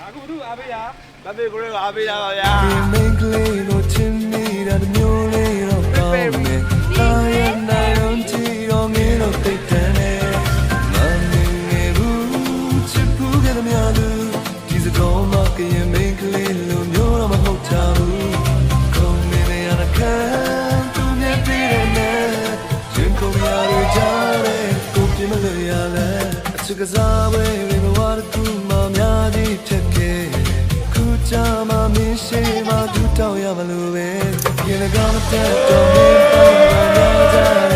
အခုသူ့အားပေးတာမဖေကိုရဲကအားပေးတာပါဗျာ မင်းကလေးတို့ချင်းနေတာမျိုးလေးတော့ကောင်းတယ်တာရနိုင်တော့ချီတော့ငေးတော့တိတ်တန်တယ်မမင်းငယ်ဘူးချစ်ဘူးကတည်းကဒီစကောင်းမကရင်မင်းကလေးလိုမျိုးတော့မဟုတ်ချဘူးခုံနေနေရတဲ့ခံသူမြတ်တည်းနဲ့ရင်ကုန်ရရကြတယ်ကိုပြမလို့ရလဲအချစ်ကစားဝဲဝေမဝါကူမများကြီးဖြစ်ခဲ့ခုချာမမင်းရှိမှသူတောင်းရမလို့ပဲရင်ကောင်းတဲ့တော်မင်းပေါင်းရကြ